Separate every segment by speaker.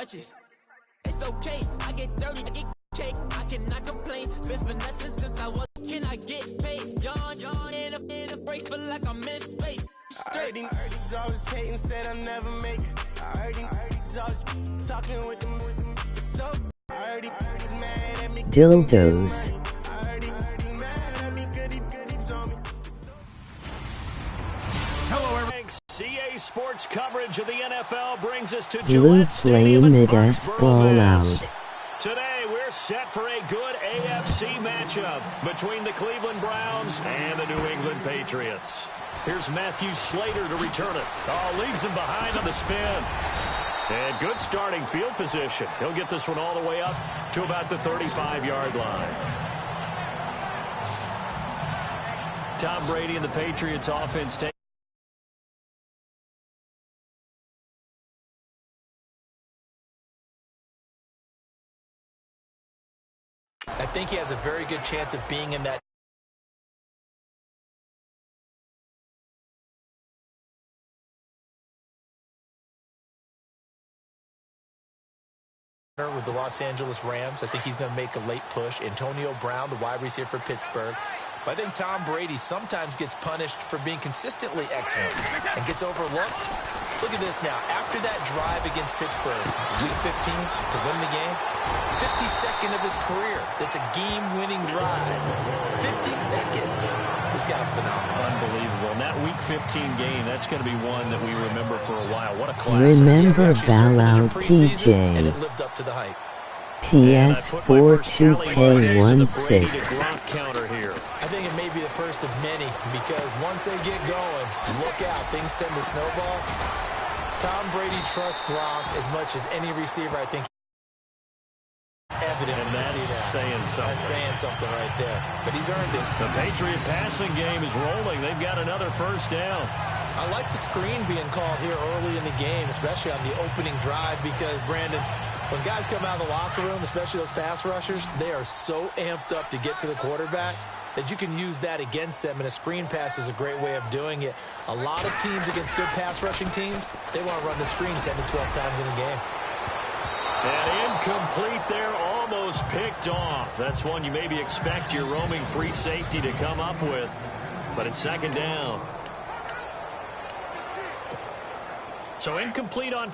Speaker 1: touch it. It's okay, I get dirty, I get cake, I cannot complain. Been finessing since I was, can I get paid? Yawn, in a break, feel like I'm in space.
Speaker 2: I heard he's always hating, said I'll never make it. I heard he's always talking with them. So I heard he's mad at me.
Speaker 3: Dildos.
Speaker 2: I heard he's mad at me, goodies on me.
Speaker 4: Hello, everyone. CA Sports coverage of the NFL brings us to
Speaker 3: Blue
Speaker 4: Gillette Stadium
Speaker 3: Flame
Speaker 4: in
Speaker 3: Mid-S
Speaker 4: Foxborough, Mass.
Speaker 3: Blowout.
Speaker 4: Today, we're set for a good AFC matchup between the Cleveland Browns and the New England Patriots. Here's Matthew Slater to return it. Oh, leaves him behind on the spin. And good starting field position. He'll get this one all the way up to about the 35-yard line. Tom Brady and the Patriots offense take
Speaker 5: I think he has a very good chance of being in that with the Los Angeles Rams. I think he's going to make a late push. Antonio Brown, the wide receiver for Pittsburgh. But I think Tom Brady sometimes gets punished for being consistently excellent and gets overlooked. Look at this now. After that drive against Pittsburgh, Week 15, to win the game, 52nd of his career. That's a game-winning drive. 52nd. This guy's phenomenal.
Speaker 4: Unbelievable. And that Week 15 game, that's going to be one that we remember for a while. What a classic.
Speaker 3: Remember Bailout TJ.
Speaker 5: And it lived up to the hype.
Speaker 3: PS4 2K16.
Speaker 4: Counter here.
Speaker 5: I think it may be the first of many because once they get going, look out, things tend to snowball. Tom Brady trusts Gronk as much as any receiver, I think. Evident
Speaker 4: and
Speaker 5: to see that.
Speaker 4: Saying something.
Speaker 5: That's saying something right there. But he's earned it.
Speaker 4: The Patriot passing game is rolling. They've got another first down.
Speaker 5: I like the screen being called here early in the game, especially on the opening drive because, Brandon, when guys come out of the locker room, especially those pass rushers, they are so amped up to get to the quarterback that you can use that against them, and a screen pass is a great way of doing it. A lot of teams against good pass rushing teams, they want to run the screen 10 to 12 times in a game.
Speaker 4: And incomplete there, almost picked off. That's one you maybe expect your roaming free safety to come up with, but it's second down. So incomplete on...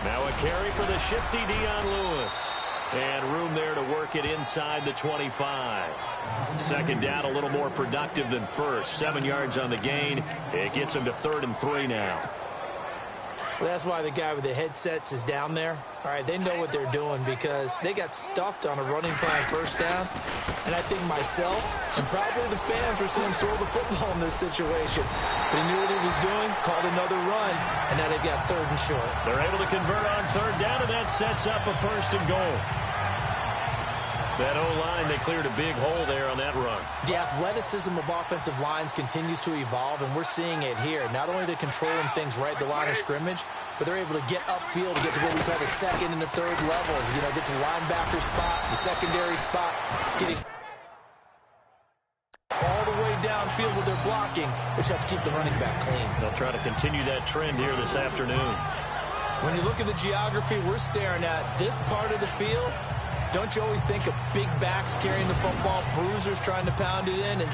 Speaker 4: Now a carry for the shifty Dion Lewis. And room there to work it inside the 25. Second down, a little more productive than first. 7 yards on the gain. It gets him to 3rd and 3 now.
Speaker 5: Well, that's why the guy with the headsets is down there. All right, they know what they're doing because they got stuffed on a running plan first down. And I think myself and probably the fans were saying throw the football in this situation. But he knew what he was doing, called another run, and now they've got 3rd and short.
Speaker 4: They're able to convert on 3rd down, and that sets up a 1st and goal. That O-line, they cleared a big hole there on that run.
Speaker 5: The athleticism of offensive lines continues to evolve, and we're seeing it here. Not only are they controlling things right at the line of scrimmage, but they're able to get upfield to get to what we call the 2nd and the 3rd levels. You know, get to the linebacker spot, the secondary spot, getting all the way downfield with their blocking, which helps keep the running back clean.
Speaker 4: They'll try to continue that trend here this afternoon.
Speaker 5: When you look at the geography we're staring at, this part of the field, don't you always think of big backs carrying the football, bruisers trying to pound it in, and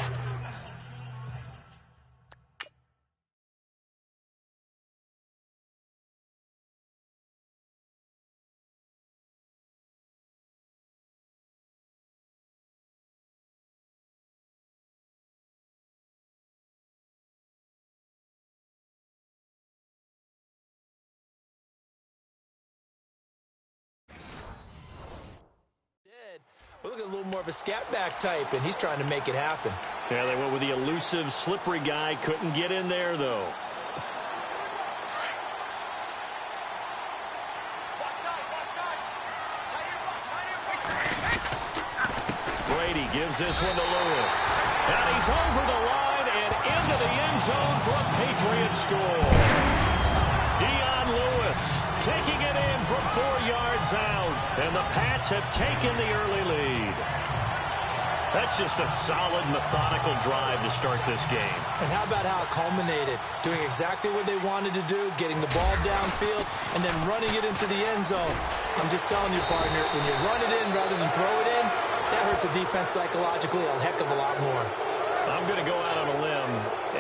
Speaker 5: look at a little more of a scat back type, and he's trying to make it happen.
Speaker 4: Yeah, they went with the elusive, slippery guy. Couldn't get in there, though. Brady gives this one to Lewis. And he's over the line and into the end zone for a Patriot score. Dion Lewis taking it in from 4 yards out. And the Pats have taken the early lead. That's just a solid, methodical drive to start this game.
Speaker 5: And how about how it culminated? Doing exactly what they wanted to do, getting the ball downfield, and then running it into the end zone. I'm just telling you, partner, when you run it in rather than throw it in, that hurts a defense psychologically a heck of a lot more.
Speaker 4: I'm going to go out on a limb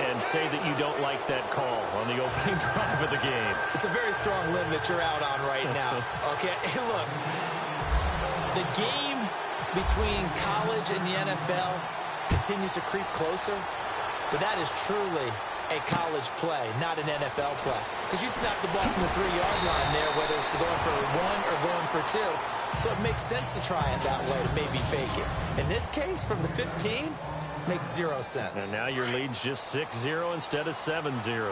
Speaker 4: and say that you don't like that call on the opening drive of the game.
Speaker 5: It's a very strong limb that you're out on right now. Okay, and look, the game between college and the NFL continues to creep closer, but that is truly a college play, not an NFL play. Because you'd snap the ball from the 3-yard line there, whether it's going for 1 or going for 2. So it makes sense to try it that way to maybe fake it. In this case, from the 15, makes 0 sense.
Speaker 4: And now your lead's just 6-0 instead of 7-0.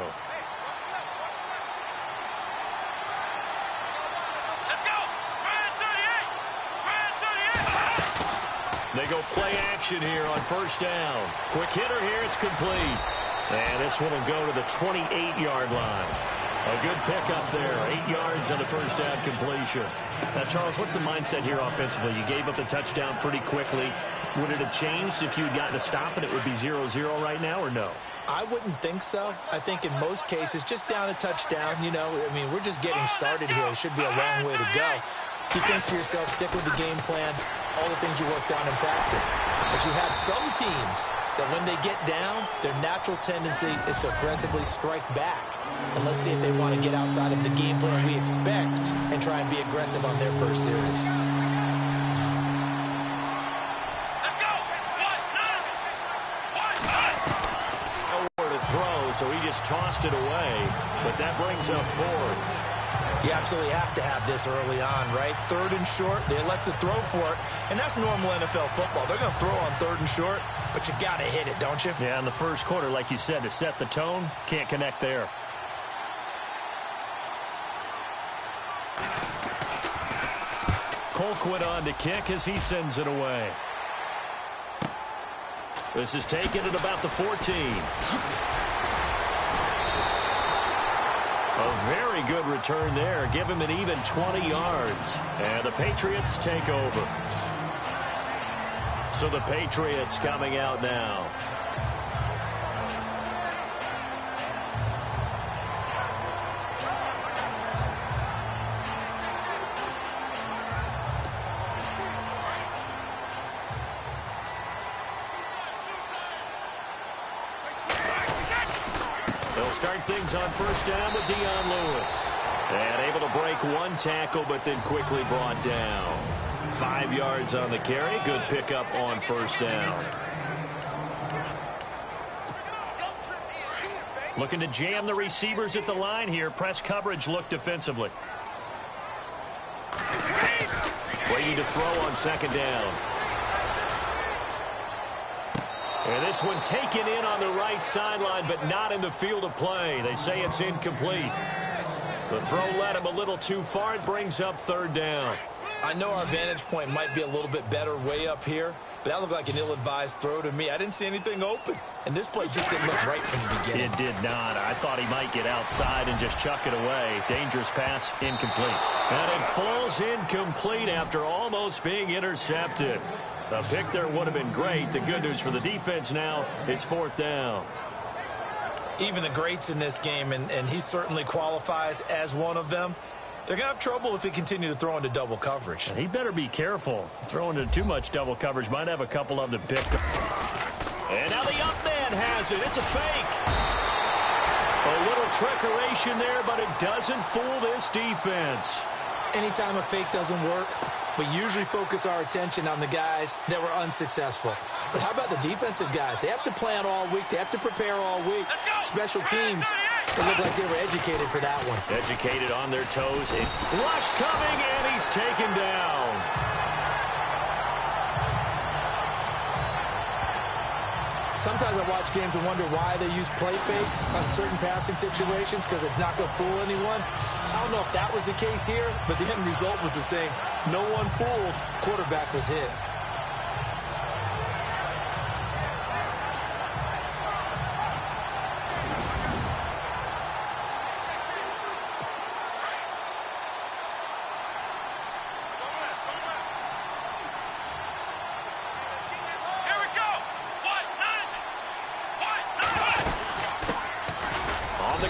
Speaker 4: They go play action here on first down. Quick hitter here, it's complete. And this one will go to the 28-yard line. A good pickup there, 8 yards on the first down completion. Now, Charles, what's the mindset here offensively? You gave up the touchdown pretty quickly. Would it have changed if you had gotten a stop and it would be 0-0 right now, or no?
Speaker 5: I wouldn't think so. I think in most cases, just down a touchdown, you know, I mean, we're just getting started here. It should be a long way to go. You think to yourself, stick with the game plan, all the things you worked on in practice. But you have some teams that when they get down, their natural tendency is to aggressively strike back. And let's see if they want to get outside of the game plan we expect and try and be aggressive on their first series.
Speaker 4: Nowhere to throw, so he just tossed it away. But that brings up 4th.
Speaker 5: You absolutely have to have this early on, right? 3rd and short, they elect to throw for it, and that's normal NFL football. They're going to throw on 3rd and short, but you've got to hit it, don't you?
Speaker 4: Yeah, in the first quarter, like you said, to set the tone, can't connect there. Colquitt on to kick as he sends it away. This is taken at about the 14. A very good return there. Give him an even 20 yards. And the Patriots take over. So the Patriots coming out now. Start things on first down with Dion Lewis. And able to break one tackle, but then quickly brought down. 5 yards on the carry. Good pickup on first down. Looking to jam the receivers at the line here. Press coverage look defensively. Waiting to throw on second down. And this one taken in on the right sideline, but not in the field of play. They say it's incomplete. The throw led him a little too far. It brings up 3rd down.
Speaker 5: I know our vantage point might be a little bit better way up here, but that looked like an ill-advised throw to me. I didn't see anything open, and this play just didn't look right from the beginning.
Speaker 4: It did not. I thought he might get outside and just chuck it away. Dangerous pass, incomplete. And it falls incomplete after almost being intercepted. The pick there would have been great. The good news for the defense now, it's 4th down.
Speaker 5: Even the greats in this game, and he certainly qualifies as one of them, they're going to have trouble if they continue to throw into double coverage.
Speaker 4: And he better be careful. Throwing into too much double coverage might have a couple of them picked up. And now the up man has it. It's a fake. A little trickeration there, but it doesn't fool this defense.
Speaker 5: Anytime a fake doesn't work, we usually focus our attention on the guys that were unsuccessful. But how about the defensive guys? They have to plan all week. They have to prepare all week. Special teams, they look like they were educated for that one.
Speaker 4: Educated on their toes. Rush coming, and he's taken down.
Speaker 5: Sometimes I watch games and wonder why they use play fakes on certain passing situations, because it's not going to fool anyone. I don't know if that was the case here, but the end result was the same. No one fooled. Quarterback was hit.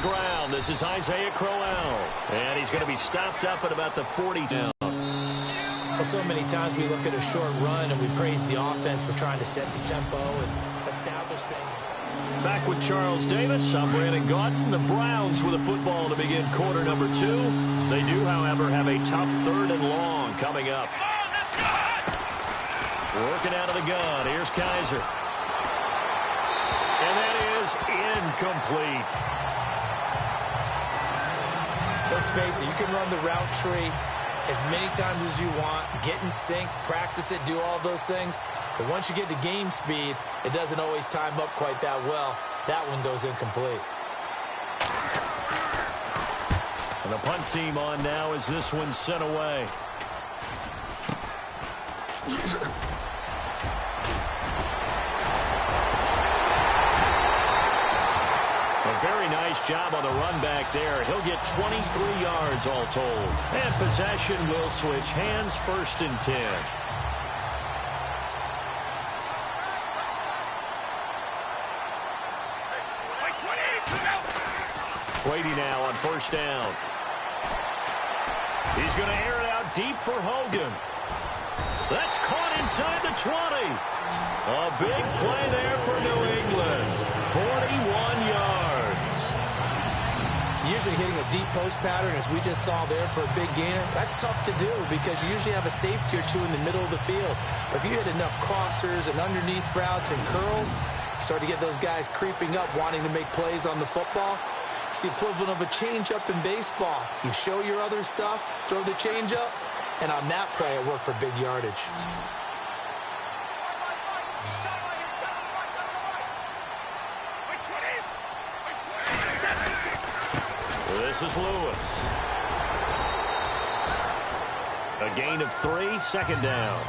Speaker 4: ground. This is Isaiah Crowell. And he's going to be stopped up at about the 40 now.
Speaker 5: Well, so many times we look at a short run and we praise the offense for trying to set the tempo and establish things.
Speaker 4: Back with Charles Davis. I'm Brandon Gaudin. The Browns with a football to begin quarter number 2. They do, however, have a tough 3rd and long coming up. Working out of the gun. Here's Kaiser. And that is incomplete.
Speaker 5: Let's face it, you can run the route tree as many times as you want, get in sync, practice it, do all those things. But once you get to game speed, it doesn't always time up quite that well. That one goes incomplete.
Speaker 4: And the punt team on now as this one's sent away. A very nice job on the run back there. He'll get 23 yards all told. And possession will switch hands, 1st and 10. Brady now on 1st down. He's going to air it out deep for Hogan. That's caught inside the 20. A big play there for New England. 41 yards.
Speaker 5: Usually hitting a deep post pattern, as we just saw there for a big gainer, that's tough to do because you usually have a safety or two in the middle of the field. But if you hit enough crossers and underneath routes and curls, you start to get those guys creeping up, wanting to make plays on the football. It's the equivalent of a changeup in baseball. You show your other stuff, throw the changeup, and on that play, it worked for big yardage.
Speaker 4: This is Lewis. A gain of 3, 2nd down.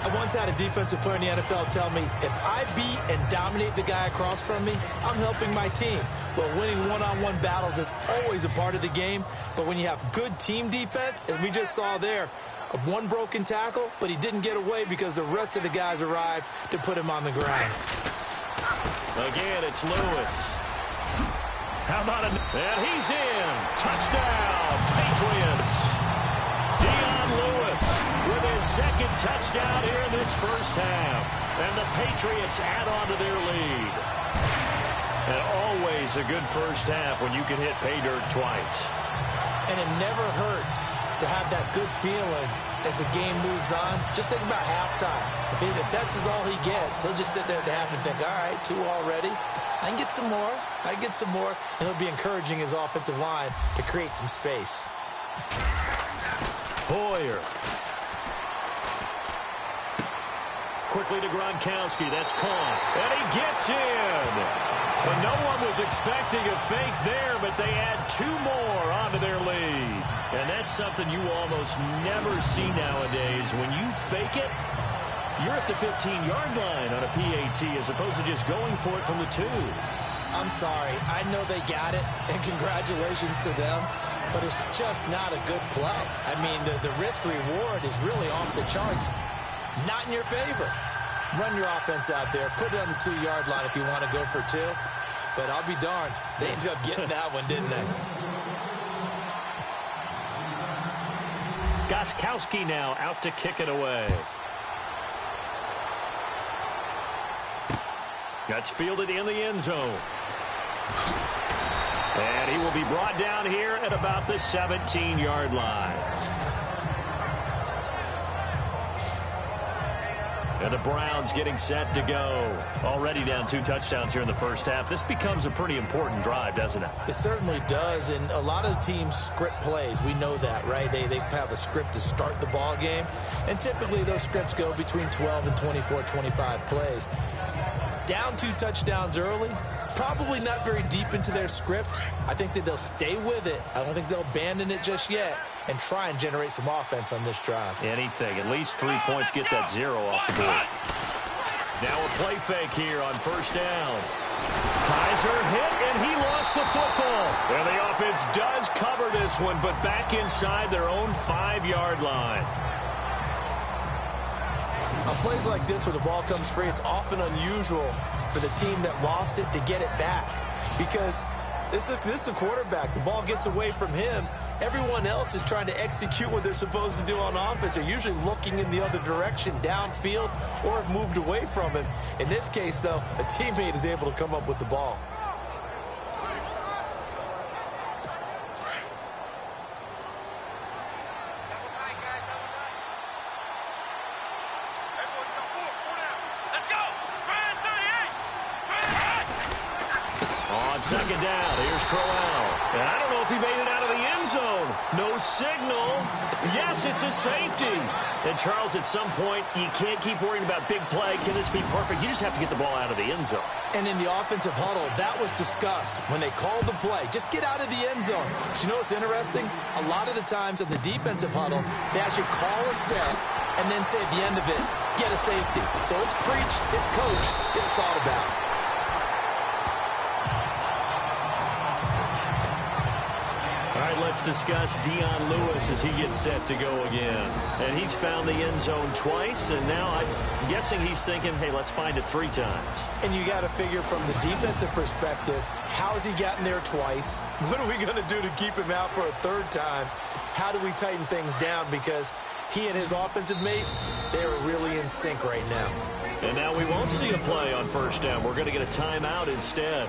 Speaker 5: I once had a defensive player in the NFL tell me, if I beat and dominate the guy across from me, I'm helping my team. Well, winning one-on-one battles is always a part of the game, but when you have good team defense, as we just saw there, one broken tackle, but he didn't get away because the rest of the guys arrived to put him on the ground.
Speaker 4: Again, it's Lewis. How about a... And he's in. Touchdown, Patriots. Lewis with his 2nd touchdown here in this 1st half. And the Patriots add on to their lead. And always a good 1st half when you can hit pay dirt twice.
Speaker 5: And it never hurts to have that good feeling as the game moves on. Just think about halftime. If that's all he gets, he'll just sit there at the half and think, all right, 2 already. I can get some more. I can get some more. And he'll be encouraging his offensive line to create some space.
Speaker 4: Hoyer. Quickly to Gronkowski. That's caught. And he gets in. And no one was expecting a fake there, but they add 2 more onto their lead. And that's something you almost never see nowadays. When you fake it, you're at the 15-yard line on a PAT as opposed to just going for it from the 2.
Speaker 5: I'm sorry. I know they got it, and congratulations to them. But it's just not a good play. I mean, the risk-reward is really off the charts. Not in your favor. Run your offense out there. Put it on the 2-yard line if you want to go for 2. But I'll be darned. They ended up getting that one, didn't they?
Speaker 4: Gostkowski now out to kick it away. That's fielded in the end zone. And he will be brought down here at about the 17-yard line. And the Browns getting set to go. Already down 2 touchdowns here in the 1st half. This becomes a pretty important drive, doesn't it?
Speaker 5: It certainly does, and a lot of teams script plays. We know that, right? They have a script to start the ball game, and typically those scripts go between 12 and 24, 25 plays. Down 2 touchdowns early, probably not very deep into their script. I think that they'll stay with it. I don't think they'll abandon it just yet and try and generate some offense on this drive.
Speaker 4: Anything. At least 3 points, get that 0 off the board. Now a play fake here on 1st down. Kaiser hit, and he lost the football. And the offense does cover this one, but back inside their own 5-yard line.
Speaker 5: On plays like this where the ball comes free, it's often unusual for the team that lost it to get it back because this is a quarterback. The ball gets away from him. Everyone else is trying to execute what they're supposed to do on offense. They're usually looking in the other direction, downfield, or have moved away from him. In this case, though, a teammate is able to come up with the ball.
Speaker 4: Second down, here's Crowell. And I don't know if he made it out of the end zone. No signal. Yes, it's a safety. And Charles, at some point, you can't keep worrying about big play. Can this be perfect? You just have to get the ball out of the end zone.
Speaker 5: And in the offensive huddle, that was discussed when they called the play. Just get out of the end zone. But you know what's interesting? A lot of the times in the defensive huddle, they actually call a set and then say at the end of it, get a safety. So it's preach, it's coach, it's thought about.
Speaker 4: Let's discuss Dion Lewis as he gets set to go again. And he's found the end zone twice, and now I'm guessing he's thinking, hey, let's find it 3 times.
Speaker 5: And you got to figure from the defensive perspective, how has he gotten there twice? What are we going to do to keep him out for a 3rd time? How do we tighten things down? Because he and his offensive mates, they're really in sync right now.
Speaker 4: And now we won't see a play on 1st down. We're going to get a timeout instead.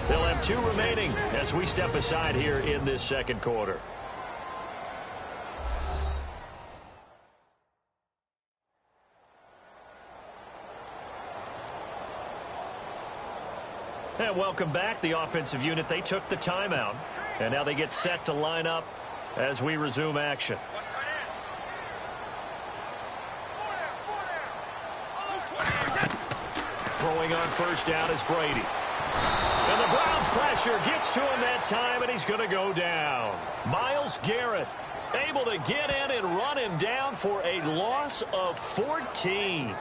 Speaker 4: They'll have 2 remaining as we step aside here in this 2nd quarter. And welcome back. The offensive unit, they took the timeout. And now they get set to line up as we resume action. Throwing on 1st down is Brady. And the Browns pressure gets to him that time, and he's going to go down. Myles Garrett able to get in and run him down for a loss of 14.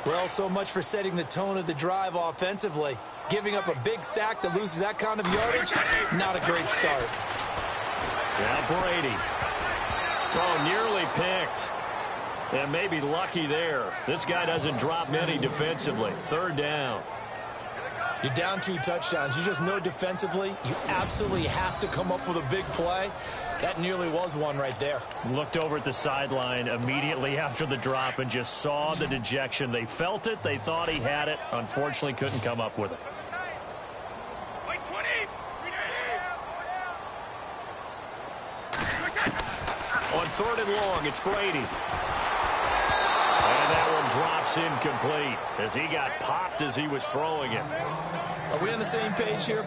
Speaker 5: Well, so much for setting the tone of the drive offensively. Giving up a big sack that loses that kind of yardage, not a great start.
Speaker 4: Now Brady. Oh, nearly picked. And maybe lucky there. This guy doesn't drop many defensively. 3rd down.
Speaker 5: You're down 2 touchdowns. You just know defensively you absolutely have to come up with a big play. That nearly was one right there.
Speaker 4: Looked over at the sideline immediately after the drop and just saw the dejection. They felt it. They thought he had it. Unfortunately, couldn't come up with it. On 3rd and long, it's Brady. And that one drops incomplete as he got popped as he was throwing it.
Speaker 5: Are we on the same page here?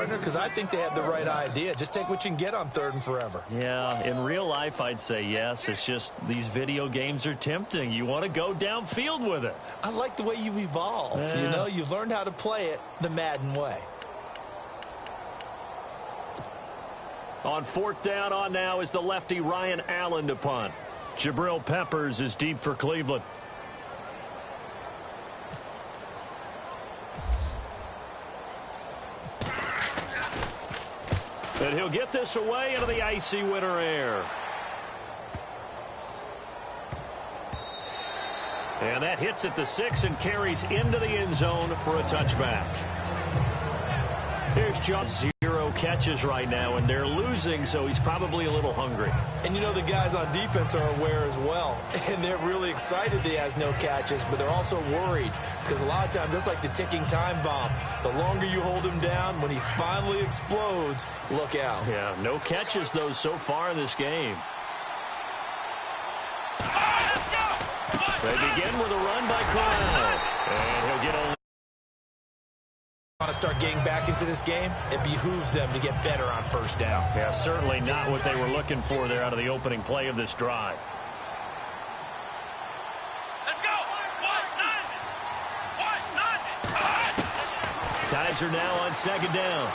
Speaker 5: Because I think they had the right idea. Just take what you can get on 3rd and forever.
Speaker 4: Yeah, in real life, I'd say yes. It's just these video games are tempting. You want to go downfield with it.
Speaker 5: I like the way you've evolved.
Speaker 4: Yeah.
Speaker 5: You know, you've learned how to play it the Madden way.
Speaker 4: On 4th down on now is the lefty Ryan Allen to punt. Jabril Peppers is deep for Cleveland. And he'll get this away into the icy winter air. And that hits at the 6 and carries into the end zone for a touchback. Here's just 0 catches right now, and they're losing, so he's probably a little hungry.
Speaker 5: And you know the guys on defense are aware as well. And they're really excited he has no catches, but they're also worried because a lot of times that's like the ticking time bomb. The longer you hold him down, when he finally explodes, look out.
Speaker 4: Yeah, no catches, though, so far in this game. They begin with a run by Corral, and he'll get only.
Speaker 5: Want to start getting back into this game, it behooves them to get better on first down.
Speaker 4: Yeah, certainly not what they were looking for there out of the opening play of this drive.
Speaker 6: Let's go.
Speaker 4: Kaiser now on second down.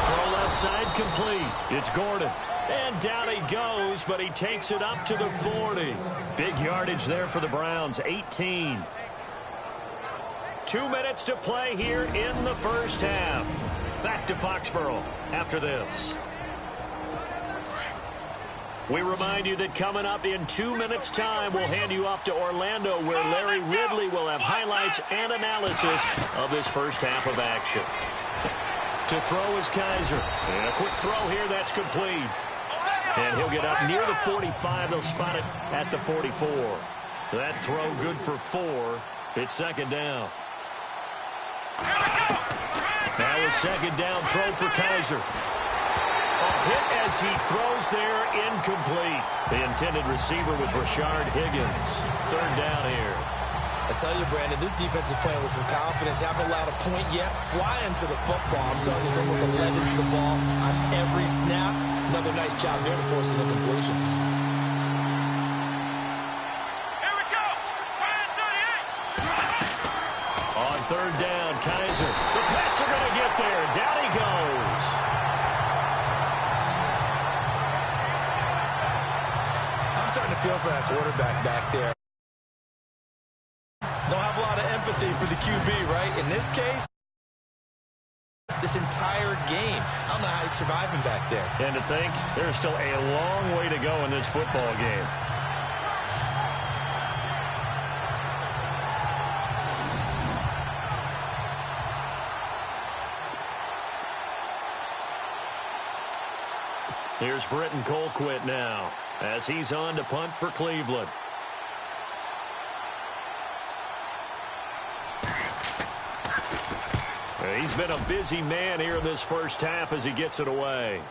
Speaker 4: Throw left side complete. It's Gordon. And down he goes, but he takes it up to the 40. Big yardage there for the Browns, 18. 2 minutes to play here in the first half. Back to Foxborough after this. We remind you that coming up in 2 minutes' time, we'll hand you off to Orlando, where Larry Ridley will have highlights and analysis of this first half of action. To throw is Kaiser. And a quick throw here that's complete. And he'll get up near the 45. They'll spot it at the 44. That throw good for 4. It's second down. Now a second down throw for Kaiser. A hit as he throws there, incomplete. The intended receiver was Rashard Higgins. Third down here.
Speaker 5: I tell you, Brandon, this defense is playing with some confidence. Haven't allowed a point yet. Flying to the football. I'm telling you, it's almost 11 to the ball on every snap. Another nice job there to force an incompletion.
Speaker 4: On third down, Kaiser. The Pats are going to get there. Down he goes.
Speaker 5: I'm starting to feel for that quarterback back there. Don't have a lot of empathy for the QB, right? In this case, this entire game. I don't know how he's surviving back there.
Speaker 4: And to think, there's still a long way to go in this football game. Here's Britton Colquitt now as he's on to punt for Cleveland. He's been a busy man here in this first half as he gets it away.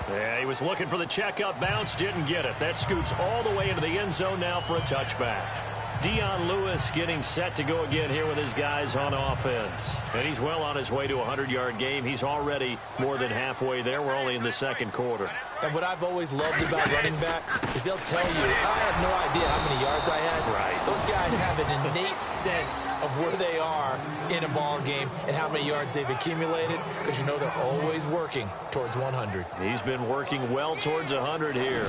Speaker 4: Yeah, he was looking for the checkup bounce, didn't get it. That scoots all the way into the end zone now for a touchback. Dion Lewis getting set to go again here with his guys on offense. And he's well on his way to a 100-yard game. He's already more than halfway there. We're only in the second quarter.
Speaker 5: And what I've always loved about running backs is they'll tell you, I have no idea how many yards I had.
Speaker 4: Right.
Speaker 5: Those guys have an innate sense of where they are in a ball game and how many yards they've accumulated, because you know they're always working towards 100.
Speaker 4: He's been working well towards 100 here.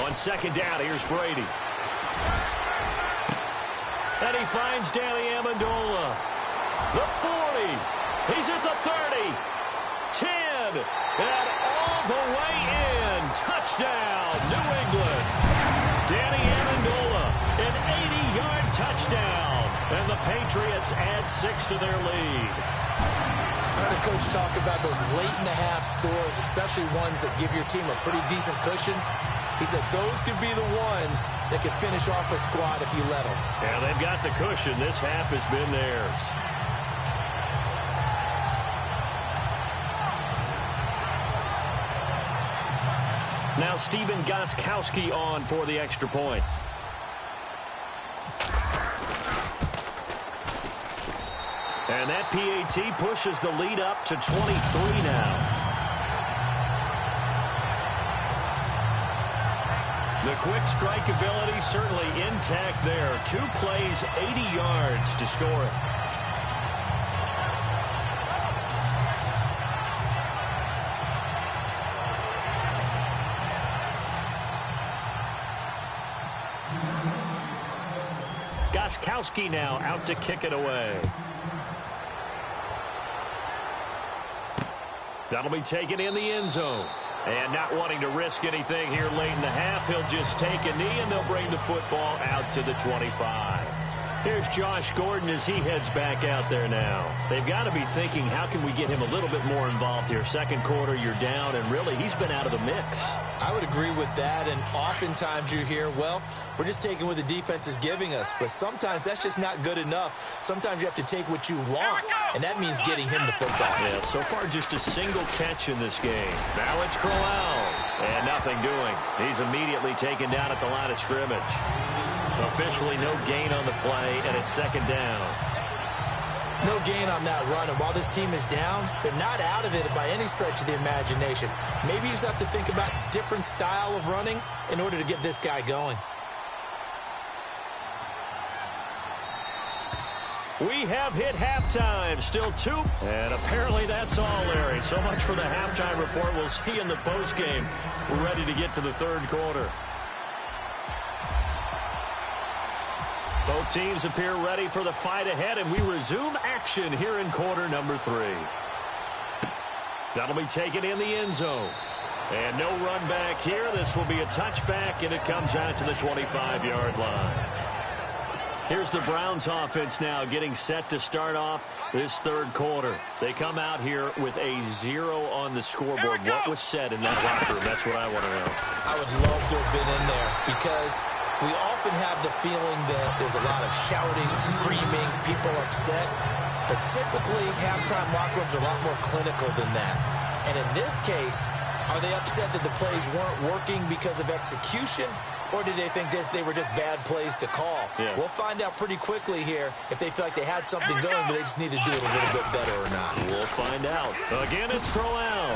Speaker 4: On second down, here's Brady. And he finds Danny Amendola. The 40. He's at the 30. 10. And all the way in. Touchdown, New England. Danny Amendola, an 80-yard touchdown. And the Patriots add 6 to their lead.
Speaker 5: I heard a coach talk about those late-in-the-half scores, especially ones that give your team a pretty decent cushion. He said those could be the ones that could finish off a squad if you let them.
Speaker 4: Yeah, they've got the cushion. This half has been theirs. Now Stephen Gostkowski on for the extra point. And that PAT pushes the lead up to 23 now. The quick strike ability certainly intact there. 2 plays, 80 yards to score it. Gostkowski now out to kick it away. That'll be taken in the end zone. And not wanting to risk anything here late in the half, he'll just take a knee, and they'll bring the football out to the 25. Here's Josh Gordon as he heads back out there now. They've got to be thinking, how can we get him a little bit more involved here? Second quarter, you're down, and really, he's been out of the mix.
Speaker 5: I would agree with that, and oftentimes you hear, well, we're just taking what the defense is giving us. But sometimes that's just not good enough. Sometimes you have to take what you want, and that means getting him the football.
Speaker 4: Yeah, so far just a single catch in this game. Now it's Crowell, and nothing doing. He's immediately taken down at the line of scrimmage. Officially no gain on the play, and it's second down.
Speaker 5: No gain on that run, and while this team is down, they're not out of it by any stretch of the imagination. Maybe you just have to think about different style of running in order to get this guy going.
Speaker 4: We have hit halftime. Still 2. And apparently that's all, Larry. So much for the halftime report. We'll see you in the postgame. We're ready to get to the third quarter. Both teams appear ready for the fight ahead, and we resume action here in quarter number 3. That'll be taken in the end zone. And no run back here. This will be a touchback, and it comes out to the 25-yard line. Here's the Browns offense now getting set to start off this third quarter. They come out here with a 0 on the scoreboard. What was said in that locker room? That's what I want to know.
Speaker 5: I would love to have been in there because we often have the feeling that there's a lot of shouting, screaming, people upset. But typically, halftime locker rooms are a lot more clinical than that. And in this case, are they upset that the plays weren't working because of execution? Or did they think they were just bad plays to call?
Speaker 4: Yeah.
Speaker 5: We'll find out pretty quickly here if they feel like they had something going, but they just need to do it a little bit better or not.
Speaker 4: We'll find out. Again, it's Crowell.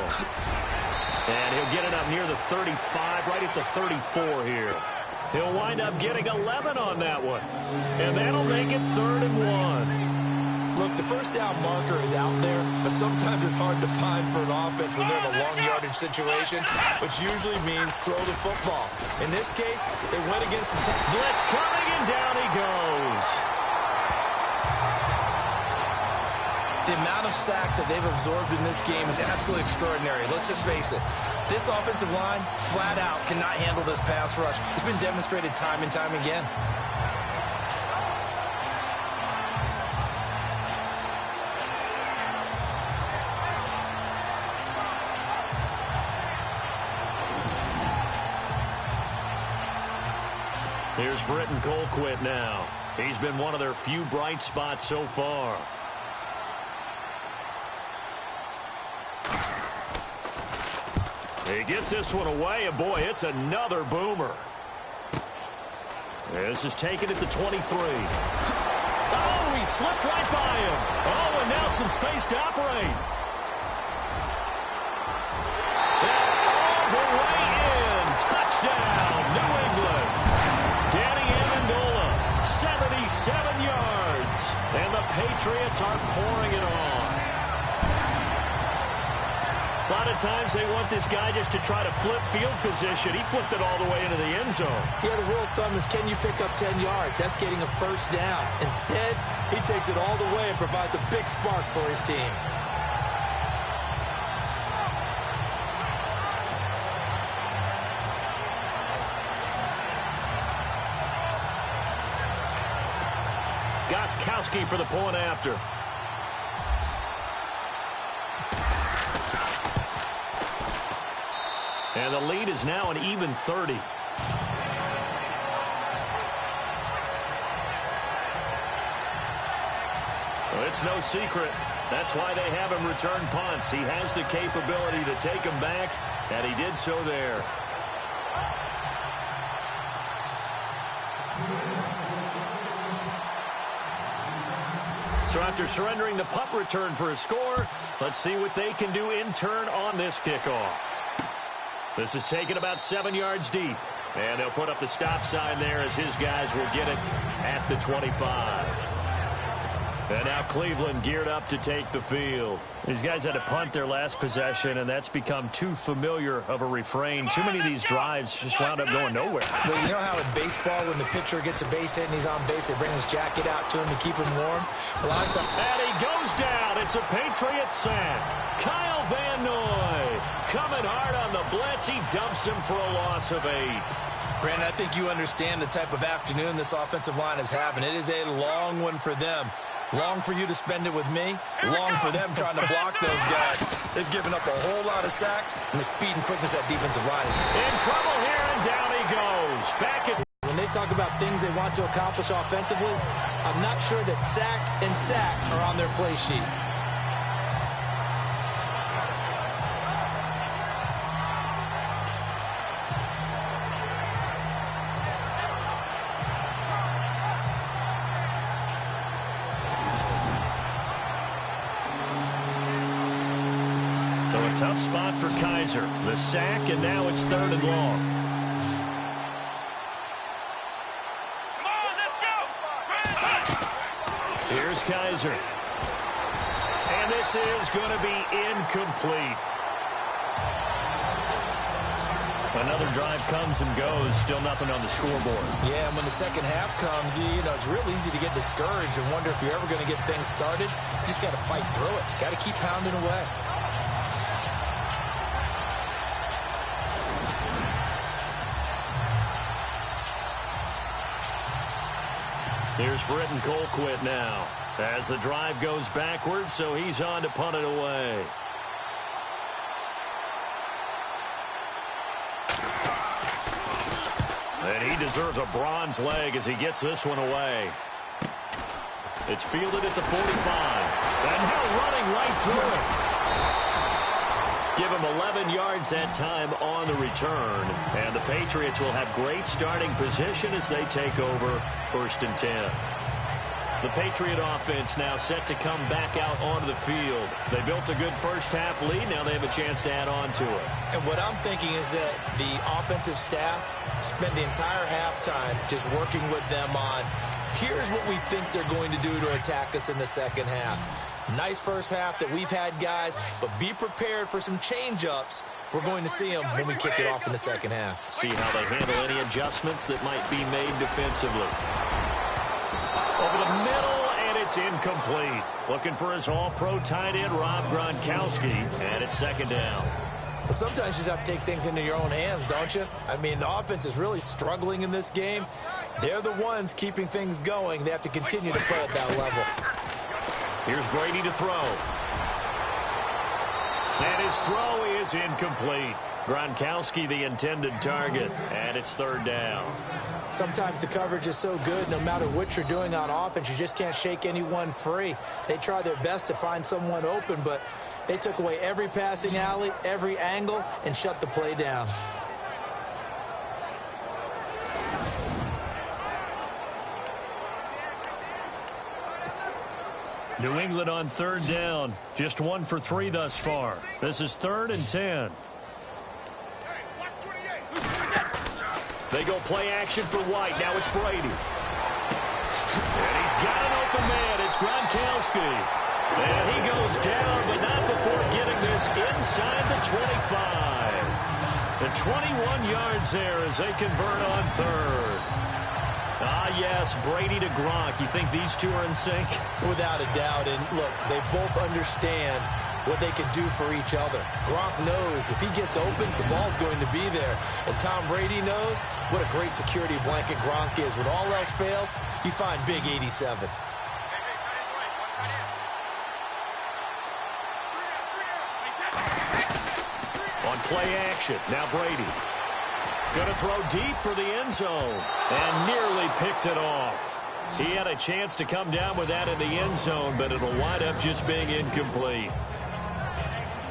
Speaker 4: And he'll get it up near the 35, right at the 34 here. He'll wind up getting 11 on that one. And that'll make it 3rd and 1.
Speaker 5: Look, the first down marker is out there, but sometimes it's hard to find for an offense when they're in a long yardage situation, which usually means throw the football. In this case, they went against the
Speaker 4: blitz coming, and down he goes.
Speaker 5: The amount of sacks that they've absorbed in this game is absolutely extraordinary. Let's just face it. This offensive line, flat out, cannot handle this pass rush. It's been demonstrated time and time again.
Speaker 4: Here's Britton Colquitt now. He's been one of their few bright spots so far. He gets this one away, and boy, it's another boomer. This is taken at the 23. Oh, he slipped right by him. Oh, and now some space to operate. And all the way in. Touchdown, New England. Danny Amendola, 77 yards. And the Patriots are pouring it on. A lot of times they want this guy just to try to flip field position. He flipped it all the way into the end zone.
Speaker 5: Yeah, the rule of thumb is, can you pick up 10 yards? That's getting a first down. Instead, he takes it all the way and provides a big spark for his team.
Speaker 4: Gostkowski for the point after. And the lead is now an even 30. Well, it's no secret. That's why they have him return punts. He has the capability to take them back, and he did so there. So after surrendering the punt return for a score, let's see what they can do in turn on this kickoff. This is taken about 7 yards deep. And they'll put up the stop sign there as his guys will get it at the 25. And now Cleveland geared up to take the field. These guys had to punt their last possession, and that's become too familiar of a refrain. Too many of these drives just wound up going nowhere.
Speaker 5: Well, you know how in baseball, when the pitcher gets a base hit and he's on base, they bring his jacket out to him to keep him warm? A lot of times.
Speaker 4: And he goes down. It's a Patriot sack. Kyle Van Noy coming hard on the blitz. He dumps him for a loss of 8.
Speaker 5: Brandon, I think you understand the type of afternoon this offensive line is having. It is a long one for them. Long for you to spend it with me. Long for them trying to block those guys. They've given up a whole lot of sacks, and the speed and quickness that defensive line is
Speaker 4: in trouble here, and down he goes. Back at.
Speaker 5: When they talk about things they want to accomplish offensively, I'm not sure that sack and sack are on their play sheet.
Speaker 4: Tough spot for Kaiser. The sack, and now it's 3rd and long.
Speaker 6: Come on, let's go.
Speaker 4: Here's Kaiser. And this is going to be incomplete. Another drive comes and goes. Still nothing on the scoreboard.
Speaker 5: Yeah, and when the second half comes, you know, it's real easy to get discouraged and wonder if you're ever going to get things started. You just got to fight through it. Got to keep pounding away.
Speaker 4: Here's Britton Colquitt now as the drive goes backwards, so he's on to punt it away. And he deserves a bronze leg as he gets this one away. It's fielded at the 45. And now running right through it. Give him 11 yards that time on the return. And the Patriots will have great starting position as they take over 1st and 10. The Patriot offense now set to come back out onto the field. They built a good first half lead. Now they have a chance to add on to it.
Speaker 5: And what I'm thinking is that the offensive staff spent the entire halftime just working with them on, here's what we think they're going to do to attack us in the second half. Nice first half that we've had, guys, but be prepared for some change-ups. We're going to see them when we kick it off in the second half.
Speaker 4: See how they handle any adjustments that might be made defensively. Over the middle, and it's incomplete. Looking for his all-pro tight end, Rob Gronkowski, and it's 2nd down.
Speaker 5: Well, sometimes you just have to take things into your own hands, don't you? I mean, the offense is really struggling in this game. They're the ones keeping things going. They have to continue to play at that level.
Speaker 4: Here's Brady to throw. And his throw is incomplete. Gronkowski the intended target, and it's 3rd down.
Speaker 5: Sometimes the coverage is so good, no matter what you're doing on offense, you just can't shake anyone free. They try their best to find someone open, but they took away every passing alley, every angle, and shut the play down.
Speaker 4: New England on 3rd down. Just 1 for 3 thus far. This is 3rd and 10. They go play action for White. Now it's Brady. And he's got an open man. It's Gronkowski. And he goes down, but not before getting this inside the 25. And 21 yards there as they convert on 3rd. Ah, yes, Brady to Gronk. You think these two are in sync?
Speaker 5: Without a doubt. And look, they both understand what they can do for each other. Gronk knows if he gets open, the ball's going to be there. And Tom Brady knows what a great security blanket Gronk is. When all else fails, you find Big 87.
Speaker 4: On play action, now Brady. Going to throw deep for the end zone. And nearly picked it off. He had a chance to come down with that in the end zone, but it'll wind up just being incomplete.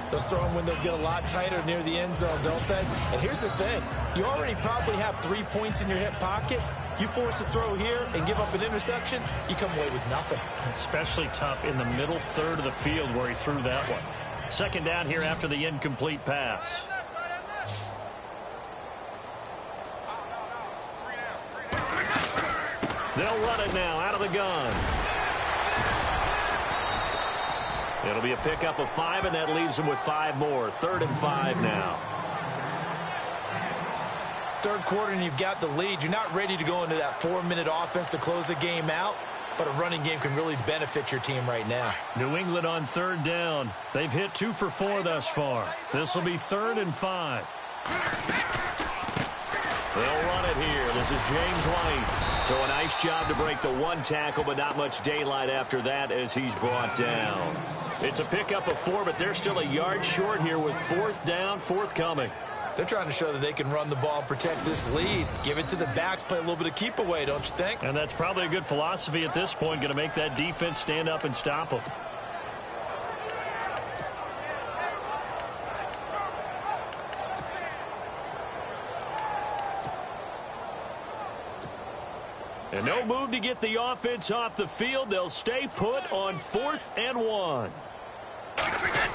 Speaker 5: Those throwing windows get a lot tighter near the end zone, don't they? And here's the thing. You already probably have 3 points in your hip pocket. You force a throw here and give up an interception, you come away with nothing.
Speaker 4: Especially tough in the middle third of the field where he threw that one. 2nd down here after the incomplete pass. They'll run it now out of the gun. It'll be a pickup of 5, and that leaves them with 5 more. 3rd and 5 now.
Speaker 5: Third quarter, and you've got the lead. You're not ready to go into that 4-minute offense to close the game out, but a running game can really benefit your team right now.
Speaker 4: New England on 3rd down. They've hit 2 for 4 thus far. This will be 3rd and 5. They'll run it here. This is James White. So a nice job to break the 1 tackle, but not much daylight after that as he's brought down. It's a pickup of 4, but they're still a yard short here with 4th down, forthcoming.
Speaker 5: They're trying to show that they can run the ball and protect this lead. Give it to the backs, play a little bit of keep away, don't you think?
Speaker 4: And that's probably a good philosophy at this point, going to make that defense stand up and stop them. And no move to get the offense off the field. They'll stay put on 4th and 1.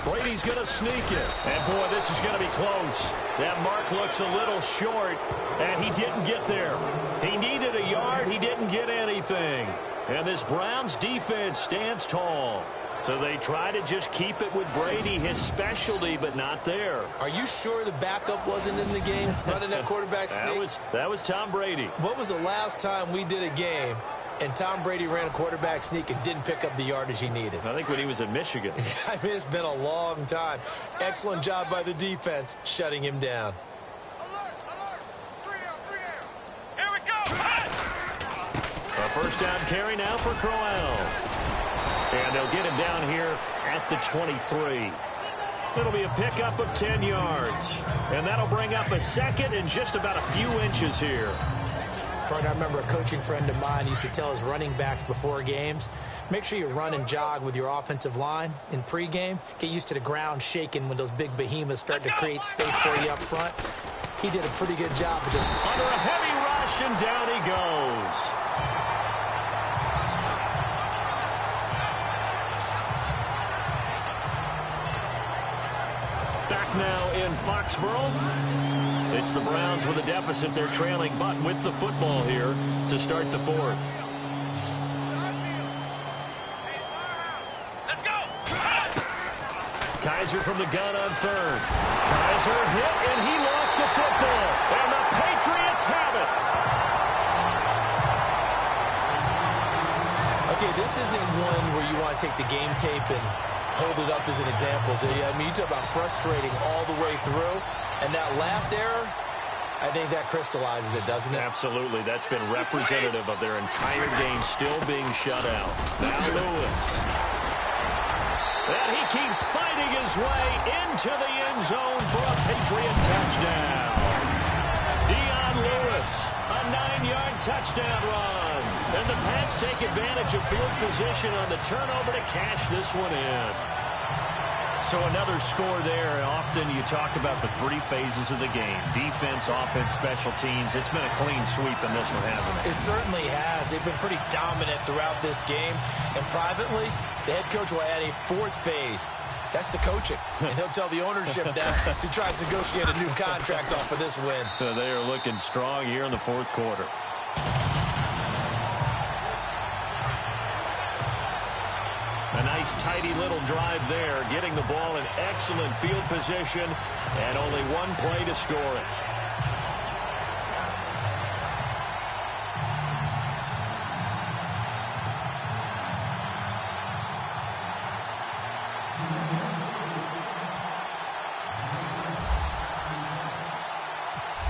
Speaker 4: Brady's going to sneak it. And, boy, this is going to be close. That mark looks a little short, and he didn't get there. He needed a yard. He didn't get anything. And this Browns defense stands tall. So they try to just keep it with Brady, his specialty, but not there.
Speaker 5: Are you sure the backup wasn't in the game running that quarterback sneak?
Speaker 4: That was Tom Brady.
Speaker 5: What was the last time we did a game and Tom Brady ran a quarterback sneak and didn't pick up the yardage he needed?
Speaker 4: I think when he was in Michigan.
Speaker 5: I mean, it's been a long time. Excellent job by the defense shutting him down.
Speaker 6: Alert! 3 down! Here we go!
Speaker 4: A 1st down carry now for Crowell. And they'll get him down here at the 23. It'll be a pickup of 10 yards. And that'll bring up a 2nd and just about a few inches here.
Speaker 5: I remember a coaching friend of mine used to tell his running backs before games, make sure you run and jog with your offensive line in pregame. Get used to the ground shaking when those big behemoths start to create space for you up front. He did a pretty good job of just
Speaker 4: under a heavy rush, and down he goes. Back now in Foxborough. It's the Browns with a deficit. They're trailing, but with the football here to start the 4th.
Speaker 6: Let's go!
Speaker 4: Kaiser from the gun on 3rd. Kaiser hit, and he lost the football. And the Patriots have it.
Speaker 5: Okay, this isn't one where you want to take the game tape and hold it up as an example, do you? I mean, you talk about frustrating all the way through. And that last error, I think that crystallizes it, doesn't it?
Speaker 4: Absolutely. That's been representative of their entire game still being shut out. Now Lewis. And he keeps fighting his way into the end zone for a Patriot touchdown. Dion Lewis, a 9-yard touchdown run. And the Pats take advantage of field position on the turnover to cash this one in. So another score there. Often you talk about the 3 phases of the game. Defense, offense, special teams. It's been a clean sweep in this one, hasn't it?
Speaker 5: It certainly has. They've been pretty dominant throughout this game. And privately, the head coach will add a 4th phase. That's the coaching. And he'll tell the ownership that as he tries to negotiate a new contract off of this win.
Speaker 4: So they are looking strong here in the 4th quarter. A nice, tidy little drive there, getting the ball in excellent field position, and only 1 play to score it.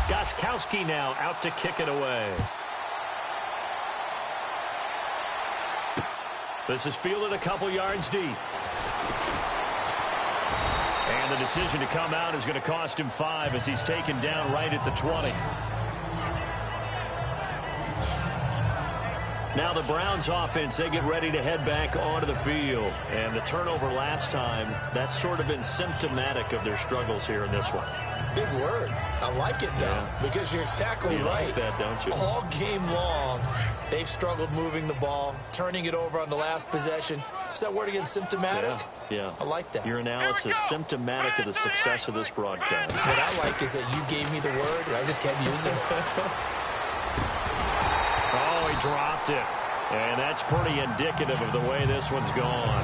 Speaker 4: Gostkowski now out to kick it away. This is fielded a couple yards deep. And the decision to come out is going to cost him 5 as he's taken down right at the 20. Now the Browns offense, they get ready to head back onto the field. And the turnover last time, that's sort of been symptomatic of their struggles here in this one.
Speaker 5: Big word. I like it, though, because you're exactly right.
Speaker 4: Like that, don't you?
Speaker 5: All game long, they've struggled moving the ball, turning it over on the last possession. Is that word again, symptomatic?
Speaker 4: Yeah.
Speaker 5: I like that.
Speaker 4: Your analysis, symptomatic of the success of this broadcast.
Speaker 5: What I like is that you gave me the word, and I just kept using it.
Speaker 4: Oh, he dropped it. And that's pretty indicative of the way this one's gone.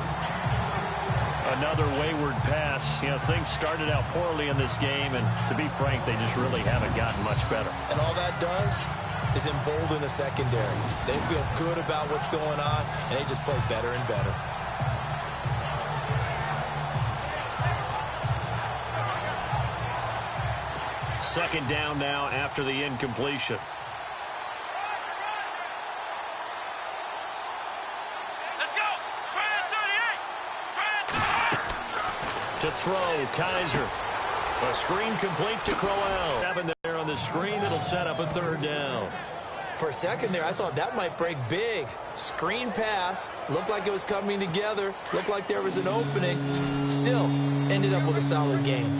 Speaker 4: Another wayward pass. You know, things started out poorly in this game, and to be frank, they just really haven't gotten much better.
Speaker 5: And all that does is embolden the secondary. They feel good about what's going on, and they just play better and better.
Speaker 4: Second down now after the incompletion.
Speaker 6: Let's go. 38.
Speaker 4: To throw, Kaiser. A screen complete to Crowell. 7 there on the screen. It'll set up a third down.
Speaker 5: For a second there, I thought that might break big. Screen pass. Looked like it was coming together. Looked like there was an opening. Still, ended up with a solid game.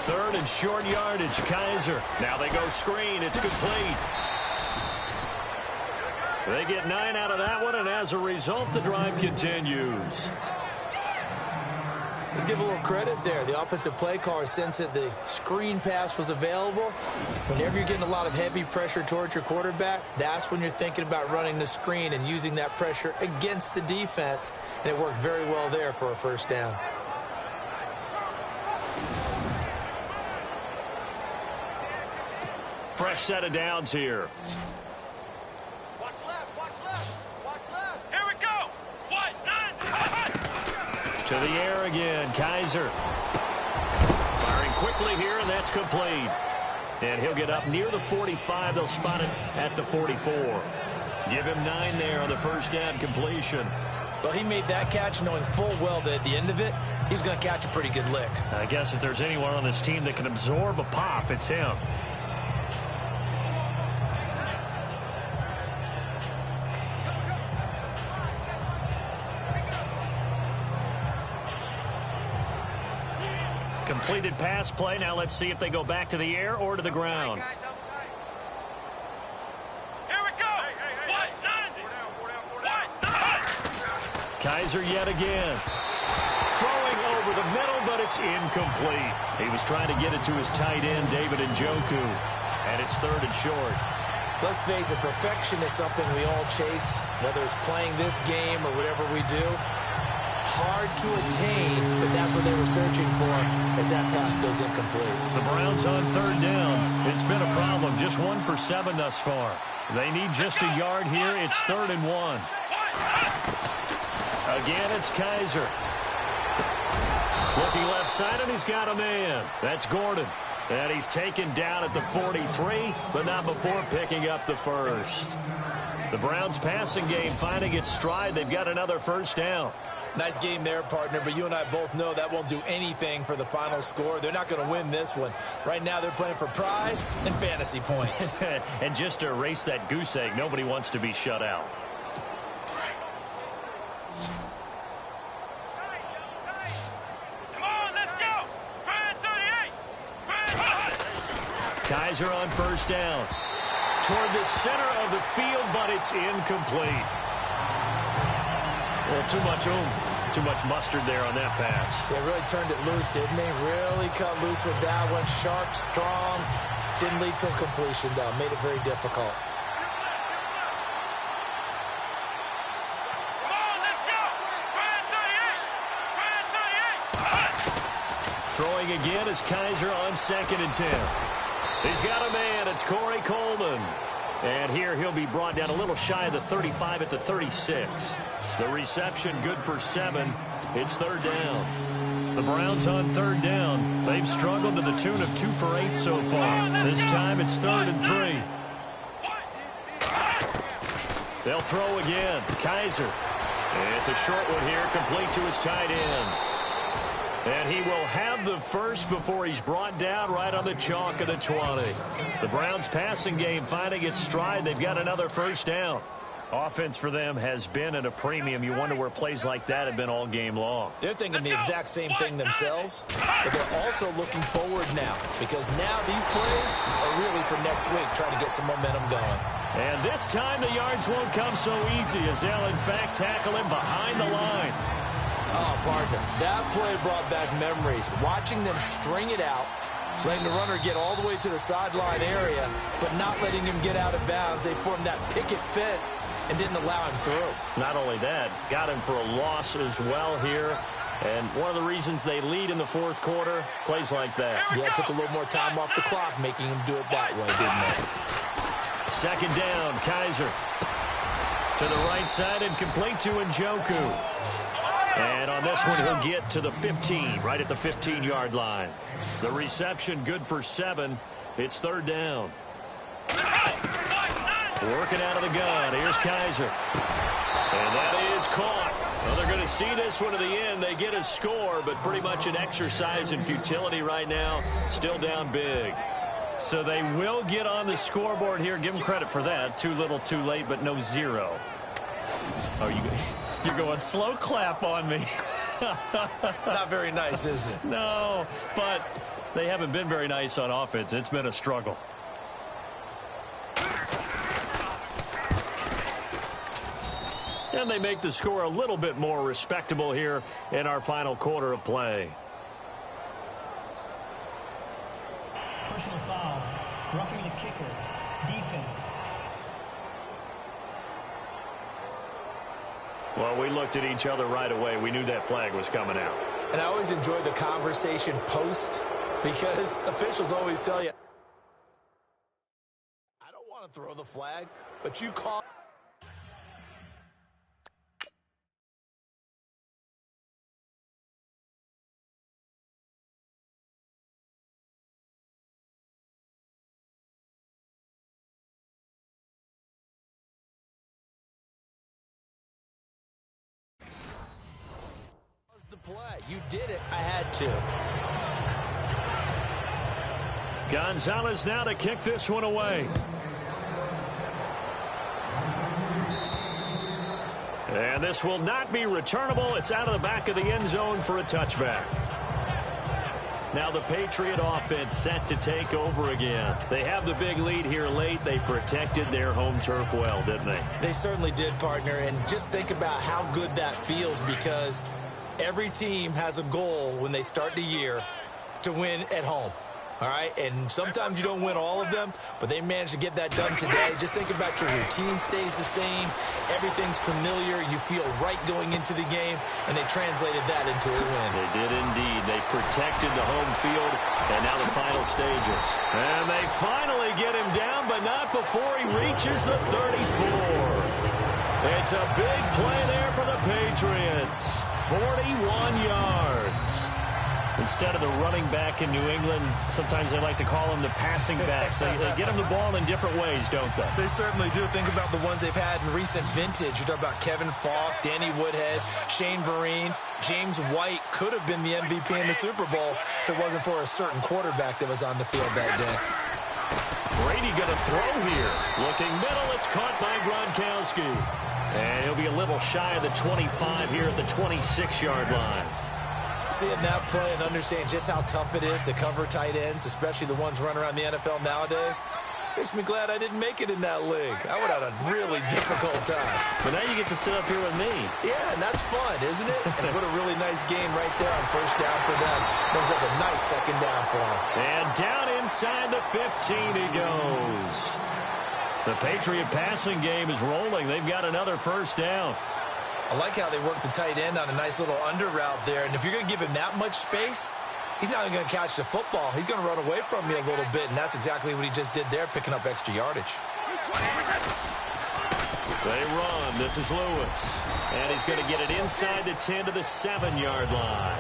Speaker 4: Third and short yardage, Kaiser. Now they go screen. It's complete. They get 9 out of that one, and as a result, the drive continues.
Speaker 5: Let's give a little credit there. The offensive play caller sensed that the screen pass was available. Whenever you're getting a lot of heavy pressure towards your quarterback, that's when you're thinking about running the screen and using that pressure against the defense. And it worked very well there for a first down.
Speaker 4: Fresh set of downs here.
Speaker 6: Watch left. Watch left. Watch left. Here we go. What? 9.
Speaker 4: To the air again, Kaiser. Firing quickly here, and that's complete. And he'll get up near the 45. They'll spot it at the 44. Give him 9 there on the first down completion.
Speaker 5: Well, he made that catch knowing full well that at the end of it, he's going to catch a pretty good lick.
Speaker 4: I guess if there's anyone on this team that can absorb a pop, it's him. Completed pass play. Now let's see if they go back to the air or to the ground.
Speaker 6: Here we go. What? 90.
Speaker 4: Kaiser yet again. Throwing over the middle, but it's incomplete. He was trying to get it to his tight end, David Njoku. And it's third and short.
Speaker 5: Let's face it, perfection is something we all chase, whether it's playing this game or whatever we do. Hard to attain, but that's what they were searching for as that pass goes incomplete.
Speaker 4: The Browns on third down. It's been a problem. Just 1 for 7 thus far. They need just a yard here. It's 3rd and 1. Again, it's Kaiser. Looking left side, and he's got a man. That's Gordon. And he's taken down at the 43, but not before picking up the first. The Browns passing game finding its stride. They've got another first down.
Speaker 5: Nice game there, partner, but you and I both know that won't do anything for the final score. They're not going to win this one. Right now, they're playing for pride and fantasy points.
Speaker 4: And just to erase that goose egg, nobody wants to be shut out.
Speaker 6: Come on, let's go. 38.
Speaker 4: Kaiser on first down. Toward the center of the field, but it's incomplete. Well, too much oomph, too much mustard there on that pass.
Speaker 5: They really turned it loose, didn't they? Really cut loose with that one. Sharp, strong. Didn't lead to a completion, though. Made it very difficult.
Speaker 6: Come on, let's go. 38.
Speaker 4: Throwing again is Kaiser on 2nd and 10. He's got a man. It's Corey Coleman. And here he'll be brought down a little shy of the 35 at the 36. The reception good for 7. It's 3rd down. The Browns on 3rd down. They've struggled to the tune of 2 for 8 so far. This time it's 3rd and 3. They'll throw again. Kaiser. It's a short one here, complete to his tight end. And he will have the first before he's brought down right on the chalk of the 20. The Browns passing game finding its stride. They've got another first down. Offense for them has been at a premium. You wonder where plays like that have been all game long.
Speaker 5: They're thinking the exact same thing themselves, but they're also looking forward now because now these plays are really for next week, trying to get some momentum going.
Speaker 4: And this time the yards won't come so easy as they'll, in fact, tackle him behind the line.
Speaker 5: Oh, partner, that play brought back memories. Watching them string it out, letting the runner get all the way to the sideline area, but not letting him get out of bounds. They formed that picket fence and didn't allow him through.
Speaker 4: Not only that, got him for a loss as well here. And one of the reasons they lead in the fourth quarter, plays like that.
Speaker 5: Yeah, it took a little more time off the clock, making him do it that way, didn't it?
Speaker 4: Second down, Kaiser. To the right side and complete to Njoku. And on this one, he'll get to the 15, right at the 15-yard line. The reception good for 7. It's third down. Working out of the gun. Here's Kaiser. And that is caught. Well, they're going to see this one to the end. They get a score, but pretty much an exercise in futility right now. Still down big. So they will get on the scoreboard here. Give them credit for that. Too little, too late, but no 0. Oh, you're going slow clap on me.
Speaker 5: Not very nice, is it?
Speaker 4: No, but they haven't been very nice on offense. It's been a struggle. And they make the score a little bit more respectable here in our final quarter of play.
Speaker 7: Personal foul. Roughing the kicker. Defense.
Speaker 4: Well, we looked at each other right away. We knew that flag was coming out.
Speaker 5: And I always enjoy the conversation post because officials always tell you, I don't want to throw the flag, but you call. Play. You did it. I had to.
Speaker 4: Gonzalez now to kick this one away. And this will not be returnable. It's out of the back of the end zone for a touchback. Now the Patriot offense set to take over again. They have the big lead here late. They protected their home turf well, didn't they?
Speaker 5: They certainly did, partner. And just think about how good that feels because every team has a goal when they start the year to win at home. All right, and sometimes you don't win all of them, but they managed to get that done today. Just think about your routine stays the same. Everything's familiar. You feel right going into the game, and they translated that into a win.
Speaker 4: They did indeed. They protected the home field, and now the final stages. And they finally get him down, but not before he reaches the 34. It's a big play there for the Patriots. 41 yards. Instead of the running back in New England, sometimes they like to call them the passing backs. They get them the ball in different ways, don't they?
Speaker 5: They certainly do. Think about the ones they've had in recent vintage. You're talking about Kevin Falk, Danny Woodhead, Shane Vereen. James White could have been the MVP in the Super Bowl if it wasn't for a certain quarterback that was on the field that day.
Speaker 4: Brady going to throw here. Looking middle, it's caught by Gronkowski. And he'll be a little shy of the 25 here at the 26-yard line.
Speaker 5: Seeing that play and understanding just how tough it is to cover tight ends, especially the ones running around the NFL nowadays, makes me glad I didn't make it in that league. I would have had a really difficult time.
Speaker 4: But now you get to sit up here with me.
Speaker 5: Yeah, and that's fun, isn't it? And what a really nice game right there on first down for them. Brings up a nice second down for them.
Speaker 4: And down inside the 15 he goes. The Patriot passing game is rolling. They've got another first down.
Speaker 5: I like how they work the tight end on a nice little under route there. And if you're going to give him that much space, he's not even going to catch the football. He's going to run away from you a little bit, and that's exactly what he just did there, picking up extra yardage.
Speaker 4: They run. This is Lewis. And he's going to get it inside the 10 to the 7-yard line.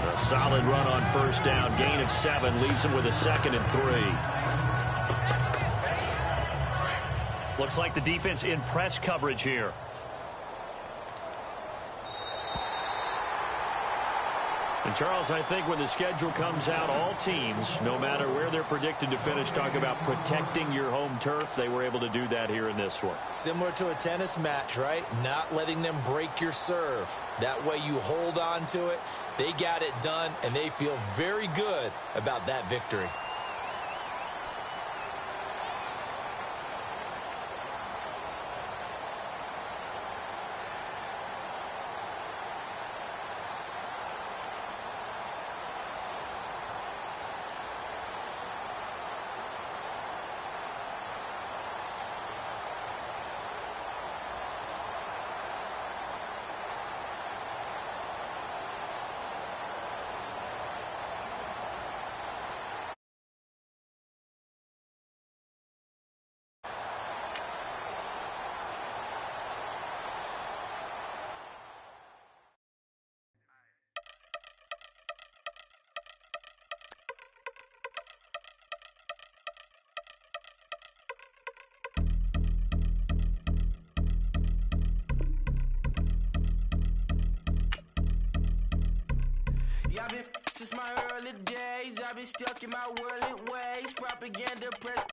Speaker 4: A solid run on first down. Gain of 7 leaves him with a 2nd and 3. Looks like the defense in press coverage here. And, Charles, I think when the schedule comes out, all teams, no matter where they're predicted to finish, talk about protecting your home turf. They were able to do that here in this one.
Speaker 5: Similar to a tennis match, right? Not letting them break your serve. That way you hold on to it. They got it done, and they feel very good about that victory.
Speaker 2: Yeah, I've been since my early days. I've been stuck in my worldly ways. Propaganda press